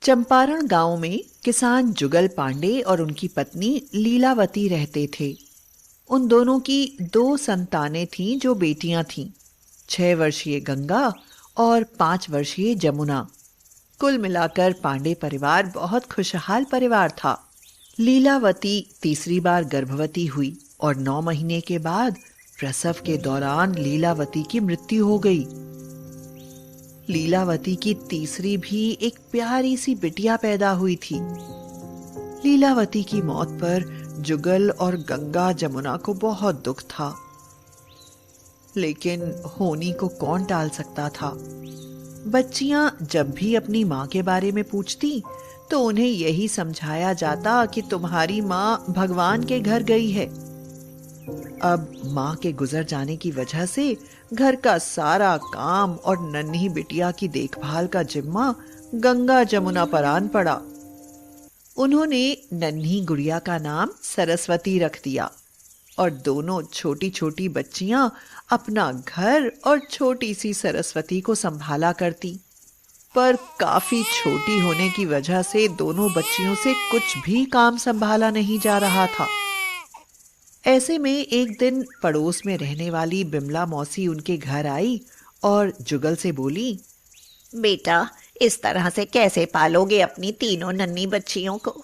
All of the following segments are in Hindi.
चंपारण गांव में किसान जुगल पांडे और उनकी पत्नी लीलावती रहते थे। उन दोनों की दो संतानें थीं जो बेटियां थीं, 6 वर्षीय गंगा और 5 वर्षीय जमुना। कुल मिलाकर पांडे परिवार बहुत खुशहाल परिवार था। लीलावती तीसरी बार गर्भवती हुई और 9 महीने के बाद प्रसव के दौरान लीलावती की मृत्यु हो गई। लीलावती की तीसरी भी एक प्यारी सी बिटिया पैदा हुई थी। लीलावती की मौत पर जुगल और गंगा जमुना को बहुत दुख था, लेकिन होनी को कौन टाल सकता था। बच्चियां जब भी अपनी माँ के बारे में पूछती तो उन्हें यही समझाया जाता कि तुम्हारी माँ भगवान के घर गई है। अब माँ के गुजर जाने की वजह से घर का सारा काम और नन्ही बिटिया की देखभाल का जिम्मा गंगा जमुना पर आन पड़ा। उन्होंने नन्ही गुड़िया का नाम सरस्वती रख दिया और दोनों छोटी छोटी बच्चियां अपना घर और छोटी सी सरस्वती को संभाला करती। पर काफी छोटी होने की वजह से दोनों बच्चियों से कुछ भी काम संभाला नहीं जा रहा था। ऐसे में एक दिन पड़ोस में रहने वाली बिमला मौसी उनके घर आई और जुगल से बोली, बेटा, इस तरह से कैसे पालोगे अपनी तीनों नन्ही बच्चियों को?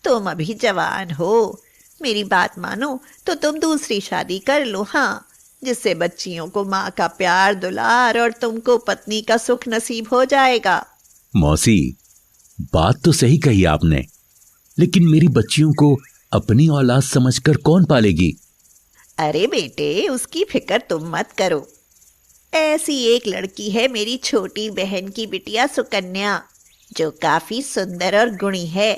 तुम अभी जवान हो। मेरी बात मानो तो तुम दूसरी शादी कर लो, हाँ, जिससे बच्चियों को माँ का प्यार दुलार और तुमको पत्नी का सुख नसीब हो जाएगा। मौसी, बात तो सही कही आपने, लेकिन मेरी बच्चियों को अपनी औलाद समझकर कौन पालेगी? अरे बेटे, उसकी फिक्र तुम मत करो। ऐसी एक लड़की है मेरी छोटी बहन की बिटिया सुकन्या, जो काफी सुंदर और गुणी है,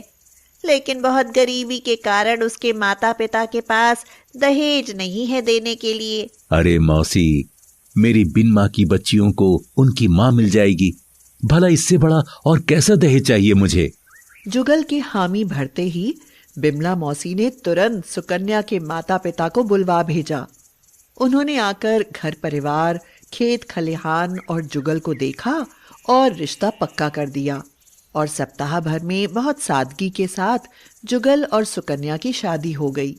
लेकिन बहुत गरीबी के कारण उसके माता पिता के पास दहेज नहीं है देने के लिए। अरे मौसी, मेरी बिन माँ की बच्चियों को उनकी माँ मिल जाएगी। भला इससे बड़ा और कैसा दहेज चाहिए मुझे? जुगल के हामी भरते ही बिमला मौसी ने तुरंत सुकन्या के माता पिता को बुलवा भेजा। उन्होंने आकर घर परिवार, खेत खलिहान और जुगल को देखा और रिश्ता पक्का कर दिया और सप्ताह भर में बहुत सादगी के साथ जुगल और सुकन्या की शादी हो गई।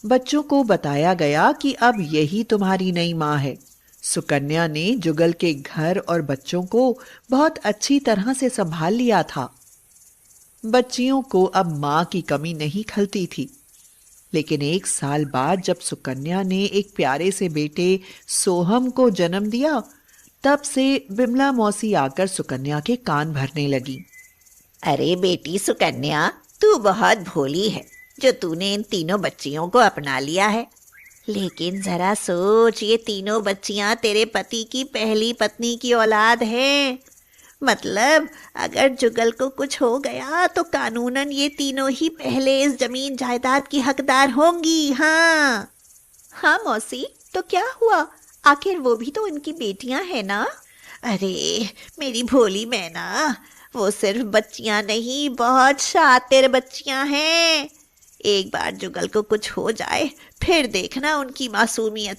बच्चों को बताया गया कि अब यही तुम्हारी नई माँ है। सुकन्या ने जुगल के घर और बच्चों को बहुत अच्छी तरह से संभाल लिया था। बच्चियों को अब माँ की कमी नहीं खलती थी। लेकिन 1 साल बाद जब सुकन्या ने एक प्यारे से बेटे सोहम को जन्म दिया, तब से बिमला मौसी आकर सुकन्या के कान भरने लगी। अरे बेटी सुकन्या, तू बहुत भोली है जो तूने इन तीनों बच्चियों को अपना लिया है। लेकिन जरा सोच, ये तीनों बच्चियां तेरे पति की पहली पत्नी की औलाद हैं। मतलब अगर जुगल को कुछ हो गया तो कानूनन ये तीनों ही पहले इस जमीन जायदाद की हकदार होंगी। हाँ हाँ मौसी, तो क्या हुआ? आखिर वो भी तो उनकी बेटियां हैं ना। अरे मेरी भोली मैना, वो सिर्फ बच्चियां नहीं, बहुत शातिर बच्चियां हैं। एक बार जुगल को कुछ हो जाए फिर देखना उनकी मासूमियत।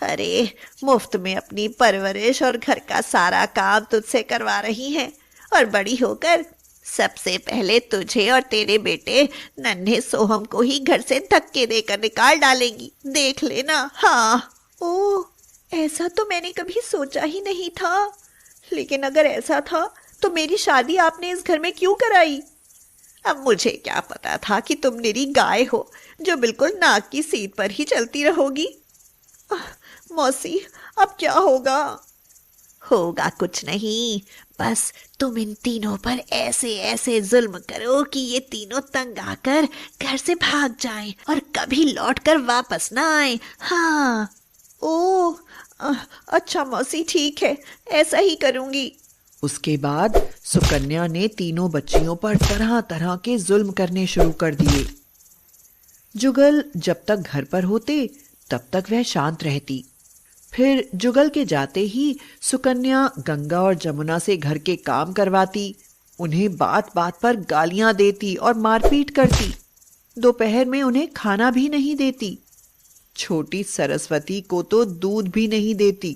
अरे मुफ्त में अपनी परवरिश और घर का सारा काम तुझसे करवा रही हैं और बड़ी होकर सबसे पहले तुझे और तेरे बेटे नन्हे सोहम को ही घर से धक्के देकर निकाल डालेंगी। देख लेना। हाँ। ओह, ऐसा तो मैंने कभी सोचा ही नहीं था। लेकिन अगर ऐसा था तो मेरी शादी आपने इस घर में क्यों कराई? अब मुझे क्या पता था कि तुम निरी गाय हो जो बिल्कुल नाक की सीट पर ही चलती रहोगी। मौसी, अब क्या होगा? होगा कुछ नहीं, बस तुम इन तीनों पर ऐसे ऐसे जुल्म करो कि ये तीनों तंग आकर घर से भाग जाएं और कभी लौटकर वापस ना आए। हाँ। ओह, अच्छा मौसी, ठीक है, ऐसा ही करूंगी। उसके बाद सुकन्या ने तीनों बच्चियों पर तरह तरह के जुल्म करने शुरू कर दिए। जुगल जब तक घर पर होते तब तक वह शांत रहती। फिर जुगल के जाते ही सुकन्या गंगा और जमुना से घर के काम करवाती, उन्हें बात बात पर गालियां देती और मारपीट करती। दोपहर में उन्हें खाना भी नहीं देती। छोटी सरस्वती को तो दूध भी नहीं देती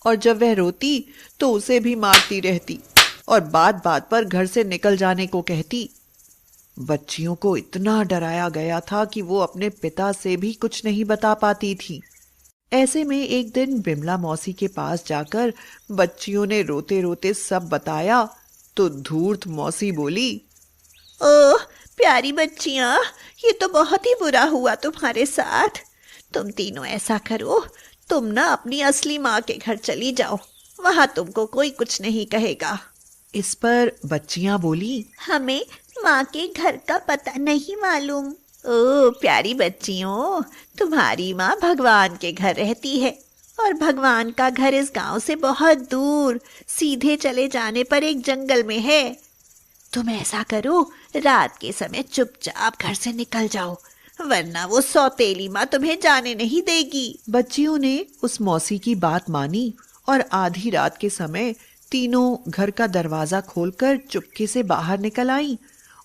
और जब वह रोती तो उसे भी मारती रहती। और बात बात पर घर से निकल जाने को कहती। बच्चियों को इतना डराया गया था कि वो अपने पिता से भी कुछ नहीं बता पाती थी। ऐसे में एक दिन बिमला मौसी के पास जाकर बच्चियों ने रोते रोते सब बताया तो धूर्त मौसी बोली, ओह प्यारी बच्चियां, ये तो बहुत ही बुरा हुआ तुम्हारे साथ। तुम तीनों ऐसा करो, तुम ना अपनी असली माँ के घर चली जाओ, वहां तुमको कोई कुछ नहीं कहेगा। इस पर बच्चियां बोली, हमें माँ के घर का पता नहीं मालूम। ओ प्यारी बच्चियों, तुम्हारी माँ भगवान के घर रहती है और भगवान का घर इस गांव से बहुत दूर सीधे चले जाने पर एक जंगल में है। तुम ऐसा करो, रात के समय चुपचाप घर से निकल जाओ, वरना वो सौतेली माँ तुम्हें जाने नहीं देगी। बच्चियों ने उस मौसी की बात मानी और आधी रात के समय तीनों घर का दरवाजा खोलकर चुपके से बाहर निकल आई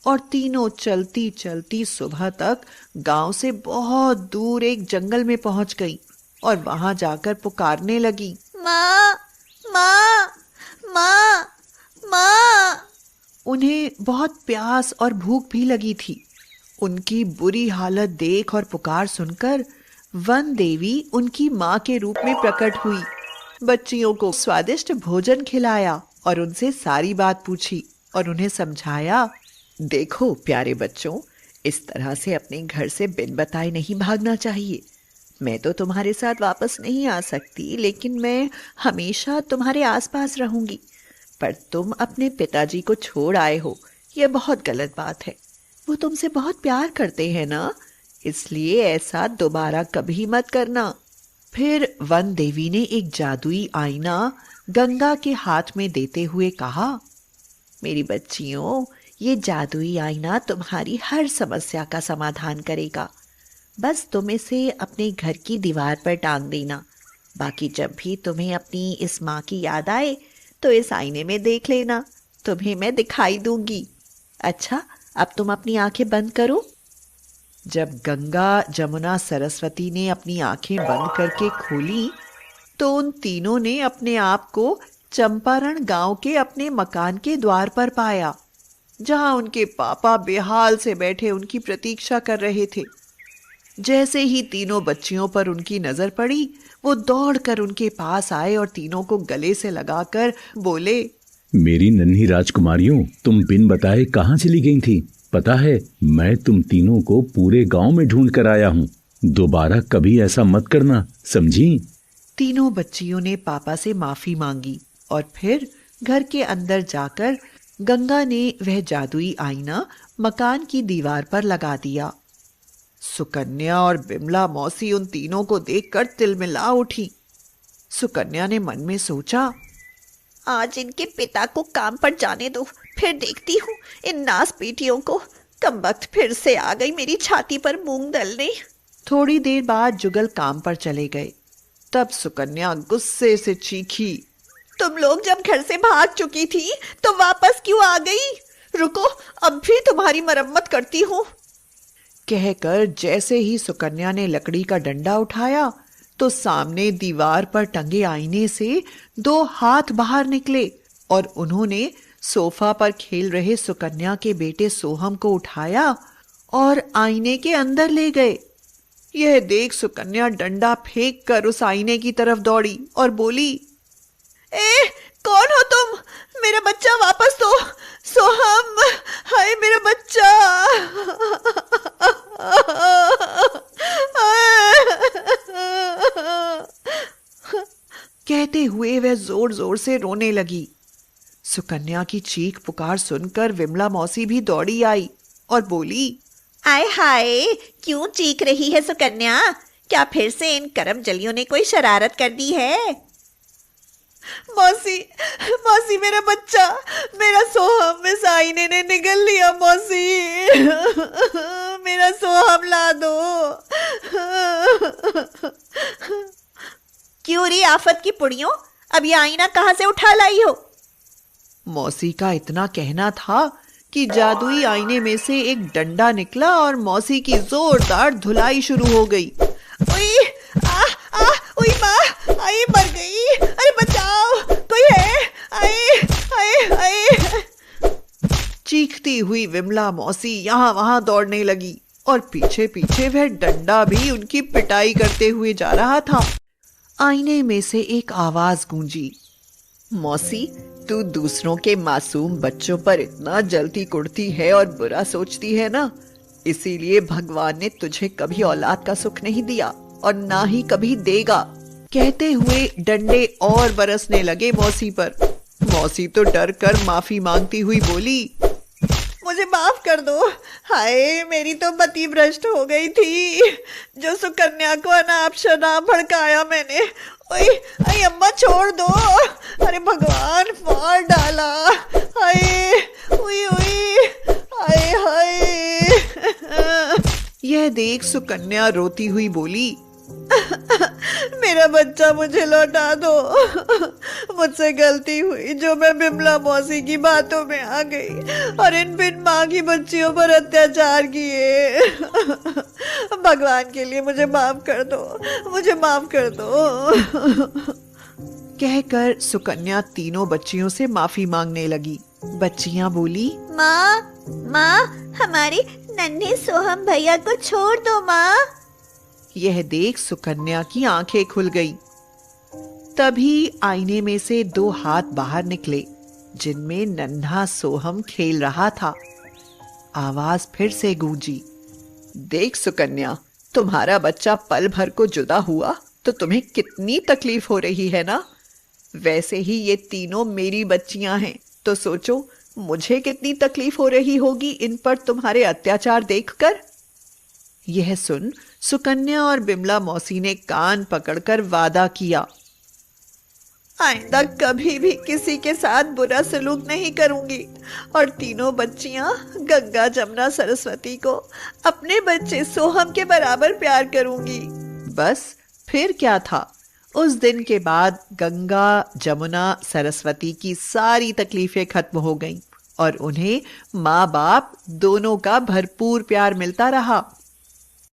और तीनों चलती चलती सुबह तक गांव से बहुत दूर एक जंगल में पहुंच गई और वहां जाकर पुकारने लगी, माँ माँ माँ माँ। उन्हें बहुत प्यास और भूख भी लगी थी। उनकी बुरी हालत देख और पुकार सुनकर वन देवी उनकी माँ के रूप में प्रकट हुई। बच्चियों को स्वादिष्ट भोजन खिलाया और उनसे सारी बात पूछी और उन्हें समझाया, देखो प्यारे बच्चों, इस तरह से अपने घर से बिन बताए नहीं भागना चाहिए। मैं तो तुम्हारे साथ वापस नहीं आ सकती, लेकिन मैं हमेशा तुम्हारे आसपास रहूंगी। पर तुम अपने पिताजी को छोड़ आए हो, यह बहुत गलत बात है। वो तुमसे बहुत प्यार करते हैं ना, इसलिए ऐसा दोबारा कभी मत करना। फिर वन देवी ने एक जादुई आईना गंगा के हाथ में देते हुए कहा, मेरी बच्चियों, ये जादुई आईना तुम्हारी हर समस्या का समाधान करेगा। बस तुम इसे अपने घर की दीवार पर टांग देना। बाकी जब भी तुम्हें अपनी इस माँ की याद आए तो इस आईने में देख लेना, तुम्हें मैं दिखाई दूंगी। अच्छा, अब तुम अपनी आंखें बंद करो। जब गंगा, जमुना, सरस्वती ने अपनी आंखें बंद करके खोली तो उन तीनों ने अपने आप को चंपारण गांव के अपने मकान के द्वार पर पाया, जहां उनके पापा बेहाल से बैठे उनकी प्रतीक्षा कर रहे थे। जैसे ही तीनों बच्चियों पर उनकी नजर पड़ी, वो दौड़कर उनके पास आए और तीनों को गले से लगाकर बोले, मेरी नन्ही राजकुमारियों, तुम बिन बताए कहाँ चली गई थी? पता है, मैं तुम तीनों को पूरे गांव में ढूंढ कर आया हूँ। दोबारा कभी ऐसा मत करना, समझी? तीनों बच्चियों ने पापा से माफी मांगी और फिर घर के अंदर जाकर गंगा ने वह जादुई आईना मकान की दीवार पर लगा दिया। सुकन्या और बिमला मौसी उन तीनों को देखकर तिलमिला उठी। सुकन्या ने मन में सोचा, आज इनके पिता को काम पर जाने दो, फिर देखती हूँ इन नास बेटियों को। कमबख्त फिर से आ गई मेरी छाती पर मूंग दलने। थोड़ी देर बाद जुगल काम पर चले गए। तब सुकन्या गुस्से से चीखी, तुम लोग जब घर से भाग चुकी थी तो वापस क्यों आ गई? रुको, अब भी तुम्हारी मरम्मत करती हूँ। कहकर जैसे ही सुकन्या ने लकड़ी का डंडा उठाया तो सामने दीवार पर टंगे आईने से 2 हाथ बाहर निकले और उन्होंने सोफा पर खेल रहे सुकन्या के बेटे सोहम को उठाया और आईने के अंदर ले गए। यह देख सुकन्या डंडा फेंक कर उस आईने की तरफ दौड़ी और बोली, ए, कौन हो तुम? मेरा बच्चा वापस दो। सोहम, हाय मेरा बच्चा। कहते हुए वह जोर जोर से रोने लगी। सुकन्या की चीख पुकार सुनकर विमला मौसी भी दौड़ी आई और बोली, आय हाय, क्यों चीख रही है सुकन्या? क्या फिर से इन करम जलियों ने कोई शरारत कर दी है? मौसी, मौसी मेरा बच्चा, मेरा सोहम इस आईने ने निगल लिया। मौसी, मेरा सोहम ला दो। क्यों री आफत की पुड़ियों, अब ये आईना कहाँ से उठा लाई हो? मौसी का इतना कहना था कि जादुई आईने में से एक डंडा निकला और मौसी की जोरदार धुलाई शुरू हो गई। ओए, ओए माँ, आई मर गई। अरे बचाओ, कोई है? आए, आए, हाय। चीखती हुई विमला मौसी यहाँ वहां दौड़ने लगी और पीछे पीछे वह डंडा भी उनकी पिटाई करते हुए जा रहा था। आईने में से एक आवाज गूंजी, मौसी, तू दूसरों के मासूम बच्चों पर इतना जलती कुड़ती है और बुरा सोचती है ना, इसीलिए भगवान ने तुझे कभी औलाद का सुख नहीं दिया और ना ही कभी देगा। कहते हुए डंडे और बरसने लगे मौसी पर। मौसी तो डर कर माफी मांगती हुई बोली, मुझे माफ कर दो। हाय, मेरी तो मति भ्रष्ट हो गई थी। जो सुकन्या को अनाप शनाप भड़काया मैंने। ओए, अरे अम्मा छोड़ दो। अरे भगवान, मार डाला। हाय, ओए ओए, हाय हाय। यह देख सुकन्या रोती हुई बोली, मेरा बच्चा मुझे लौटा दो। मुझसे गलती हुई जो मैं बिमला मौसी की बातों में आ गई और इन बिन माँ की बच्चियों पर अत्याचार किए। भगवान के लिए मुझे माफ कर दो, मुझे माफ कर दो। कहकर सुकन्या तीनों बच्चियों से माफी मांगने लगी। बच्चियां बोली, माँ, माँ, हमारे नन्हे सोहम भैया को छोड़ दो माँ। यह देख सुकन्या की आंखें खुल गई। तभी आईने में से 2 हाथ बाहर निकले जिनमें नन्हा सोहम खेल रहा था। आवाज फिर से गूंजी, देख सुकन्या, तुम्हारा बच्चा पल भर को जुदा हुआ तो तुम्हें कितनी तकलीफ हो रही है ना। वैसे ही ये तीनों मेरी बच्चियां हैं, तो सोचो मुझे कितनी तकलीफ हो रही होगी इन पर तुम्हारे अत्याचार देखकर। यह सुन सुकन्या और बिमला मौसी ने कान पकड़कर वादा किया, आइंदा कभी भी किसी के साथ बुरा सलूक नहीं करूंगी और तीनों बच्चियां गंगा, जमुना, सरस्वती को अपने बच्चे सोहम के बराबर प्यार करूंगी। बस फिर क्या था, उस दिन के बाद गंगा, जमुना, सरस्वती की सारी तकलीफें खत्म हो गईं और उन्हें माँ बाप दोनों का भरपूर प्यार मिलता रहा।